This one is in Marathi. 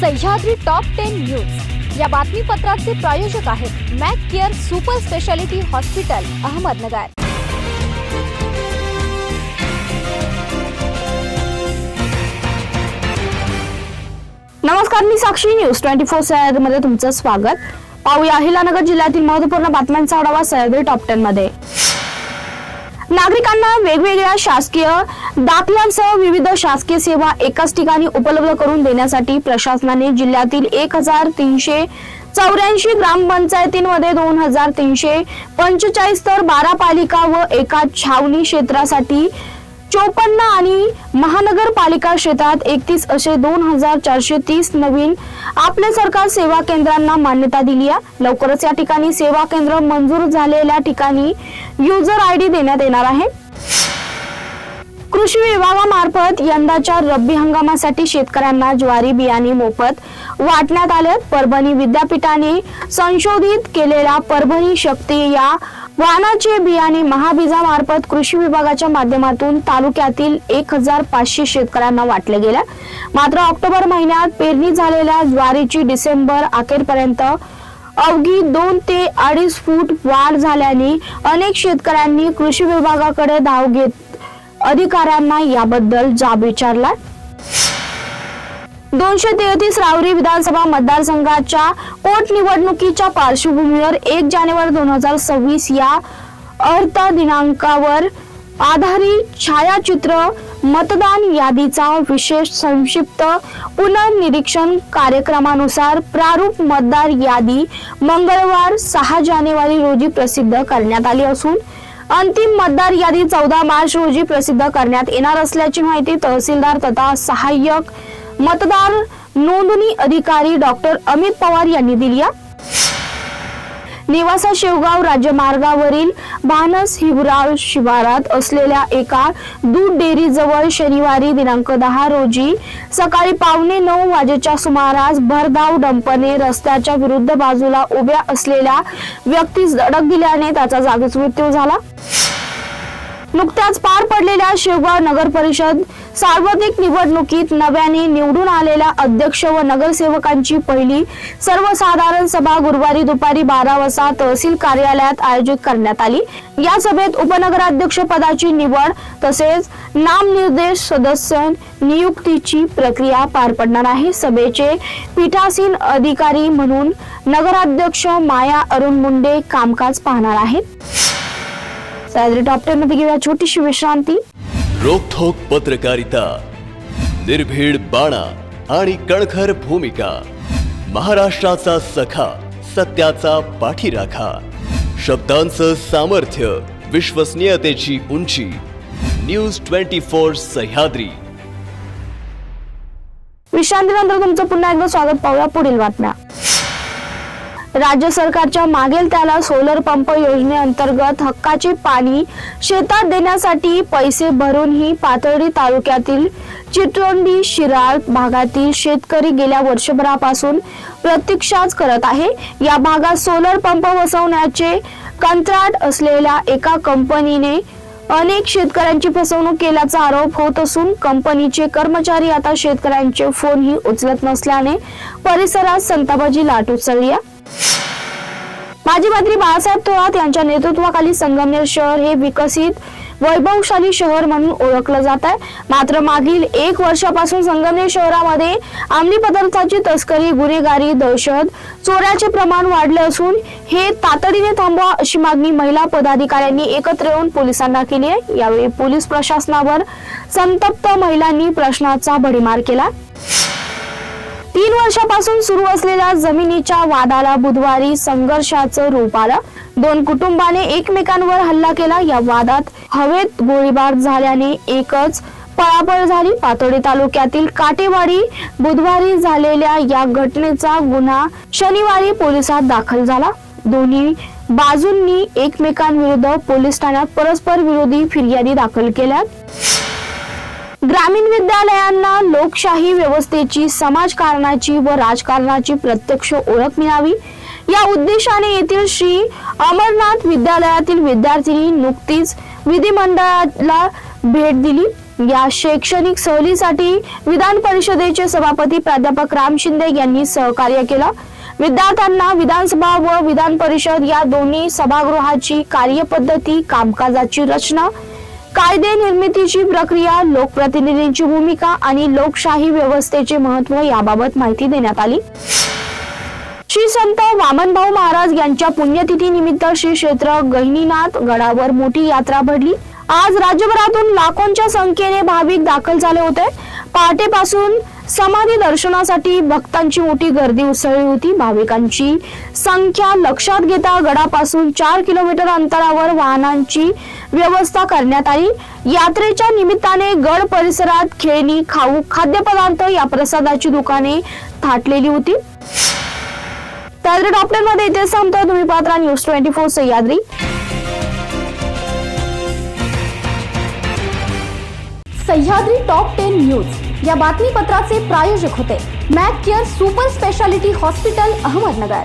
सह्याद्री टॉप 10 न्यूज या बातमीपत्राचे प्रायोजक आहेत Mac care super speciality hospital Ahmednagar. नमस्कार, मी साक्षी न्यूज 24 सह्याद्री मध्ये तुमचं स्वागत। पाहूया अहिलानगर जिल्ह्यातील महत्त्वपूर्ण बातम्यांचा आढावा सह्याद्री टॉप 10 मध्ये। नागरिकांना वेगवेगळ्या शासकीय दाखल्यांसह विविध शासकीय सेवा एकाच ठिकाणी उपलब्ध करून देण्यासाठी प्रशासनाने जिल्ह्यातील 1384 ग्रामपंचायतींमध्ये 2345 तर 12 पालिका व एका छावणी क्षेत्रासाठी 54 आणि महानगरपालिका क्षेत्रात 31 असे 2430 नवीन आपले सरकार सेवा केंद्रांना मान्यता दिली आहे। लवकरच या ठिकाणी सेवा केंद्र मंजूर झालेल्या ठिकाणी युजर आयडी देण्यात येणार आहे। कृषी विभागामार्फत यंदाच्या रब्बी हंगामासाठी शेतकऱ्यांना ज्वारी बियाणे मोफत वाटण्यात आले। परभणी विद्यापीठाने संशोधित केलेल्या परभणी शक्ती या वाहनाचे बियाणे महाबीजामार्फत कृषी विभागाच्या माध्यमातून तालुक्यातील 1500 शेतकऱ्यांना वाटले गेले। मात्र ऑक्टोबर महिन्यात पेरणी झालेल्या ज्वारीची डिसेंबर अखेरपर्यंत अवघी 2 ते 2.5 फूट वाढ झाल्याने अनेक शेतकऱ्यांनी कृषी विभागाकडे धाव घेत अधिकाऱ्यांना याबद्दल जाब विचारला। 233 राहुरी विधानसभा मतदारसंघाच्या पोटनिवडणुकीच्या पार्श्वभूमीवर 1 जानेवारी 2026 या अर्थ दिनांकावर आधारित छायाचित्र मतदान यादीचा विशेष संक्षिप्त पुनर्निरीक्षण कार्यक्रमानुसार प्रारूप मतदार यादी मंगळवार 6 जानेवारी रोजी प्रसिद्ध करण्यात आली असून अंतिम मतदार यादी 14 मार्च रोजी प्रसिद्ध करण्यात येणार असल्याची माहिती तहसीलदार तथा सहाय्यक मतदार नोंदणी अधिकारी डॉक्टर अमित पवार यांनी दिली आहे। नेवासा शेवगाव राज्यमार्गावरील भानस हिवराळ शिवारात असलेल्या एका दूध डेअरी जवळ शनिवारी दिनांक 10 रोजी सकाळी 8:45 वाजेच्या सुमारास भरधाव डंपरने रस्त्याच्या विरुद्ध बाजूला उभ्या असलेल्या व्यक्तीस धडक दिल्याने त्याचा जागीच मृत्यू झाला। नुकत्याच पार पडलेल्या शेवगाव नगर परिषद सार्वत्रिक निवडणुकीत नव्याने निवडून आलेल्या अध्यक्ष व नगरसेवकांची पहिली सर्वसाधारण सभा गुरुवारी दुपारी 12 वाजता तहसील कार्यालयात आयोजित करण्यात आली। या सभेत उपनगराध्यक्ष पदाची निवड तसेच नामनिर्देश सदस्य नियुक्तीची प्रक्रिया पार पडणार आहे। सभेचे पीठासीन अधिकारी म्हणून नगराध्यक्ष माया अरुण मुंडे कामकाज पाहणार आहेत। सह्याद्री टॉप 10 मध्ये घेऊया छोटीशी विश्रांती। रोखोक पत्रकारिता, निर्भीड बाणा आणि कणखर भूमिका, महाराष्ट्राचा सखा, सत्याचा पाठीराखा, शब्दांचं सामर्थ्य, विश्वसनीयतेची उंची, न्यूज 24 सह्याद्री। विश्रांतीनंतर तुमचं पुन्हा एकदा स्वागत। पाहूया पुढील बातम्या। राज्य सरकारच्या मागेल त्याला सोलर पंप योजनेअंतर्गत हक्काचे पाणी शेतात देण्यासाठी पैसे भरूनही पाथर्डी तालुक्यातील चिटोंडी शिराळ भागातील शेतकरी गेल्या वर्षभरापासून प्रतीक्षाच करत आहे। या भागात सोलर पंप बसवण्याचे कंत्राट असलेल्या एका कंपनीने अनेक शेतकऱ्यांची फसवणूक केल्याचा आरोप होत असून कंपनीचे कर्मचारी आता शेतकऱ्यांचे फोनही उचलत नसल्याने परिसरात संतापाची लाट उसळली आहे। माजी मंत्री बाळासाहेब थोरात यांच्या नेतृत्वाखाली संगमनेर शहर हे विकसित वैभवशाली शहर म्हणून ओळखलं जात आहे। मात्र मागील 1 वर्षापासून संगमनेर शहरामध्ये अंमली पदार्थाची तस्करी, गुन्हेगारी, दहशत, चोऱ्याचे प्रमाण वाढले असून हे तातडीने थांबवा अशी मागणी महिला पदाधिकाऱ्यांनी एकत्र येऊन पोलिसांना केली आहे। यावेळी पोलीस प्रशासनावर संतप्त महिलांनी प्रश्नाचा भडीमार केला। 3 वर्षापासून सुरू असलेल्या जमिनीच्या वादाला बुधवारी संघर्षाचं रूप आलं। 2 कुटुंबाने एकमेकांवर हल्ला केला। या वादात हवेत गोळीबार झाल्याने एकच पळापळ झाली। पाथर्डी तालुक्यातील काटेवाडी बुधवारी झालेल्या या घटनेचा गुन्हा शनिवारी पोलिसात दाखल झाला। दोन्ही बाजूंनी एकमेकांविरुद्ध पोलीस ठाण्यात परस्पर विरोधी फिर्यादी दाखल केल्या। ग्रामीण विद्यालयांना लोकशाही व्यवस्थेची, समाजकारणाची व राजकारणाची प्रत्यक्ष ओळख मिळावी या उद्देशाने येथील श्री अमरनाथ विद्यालयातील विद्यार्थिनी नुकतीच विधिमंडळाला भेट दिली। या शैक्षणिक सहलीसाठी विधान परिषदेचे सभापती प्राध्यापक राम शिंदे यांनी सहकार्य केलं. विद्यार्थ्यांना विधानसभा व विधान परिषद या दोन्ही सभागृहाची कार्यपद्धती, कामकाजाची रचना, कायदे निर्मितीची प्रक्रिया, लोकप्रतिनिधींची भूमिका आणि लोकशाही व्यवस्थेचे महत्त्व याबाबत माहिती देण्यात आली. श्री संत वामनभाऊ महाराज यांच्या पुण्यतिथी निमित्त श्री क्षेत्र गहिनीनाथ गडावर मोठी यात्रा भरली. आज राज्यभरातून लाखोंच्या संख्येने भाविक दाखल झाले होते. पहाटेपासून समाधी दर्शनासाठी भक्तांची मोठी गर्दी उसळली होती. भाविकांची संख्या लक्षात घेता गडापासून 4 किलोमीटर अंतरावर वाहनांची व्यवस्था करण्यात आली. यात्रेच्या निमित्ताने गड परिसरात खेळणी, खाऊ, खाद्यपदार्थ या प्रसादाची दुकाने थाटलेली होती. टॉप 10 मध्ये इथे सांगतो. तुम्ही पाहता news 24 Sahyadri. Sahyadri top 10 news या बातमीपत्राचे प्रायोजक होते Mac care super speciality hospital, Ahmednagar.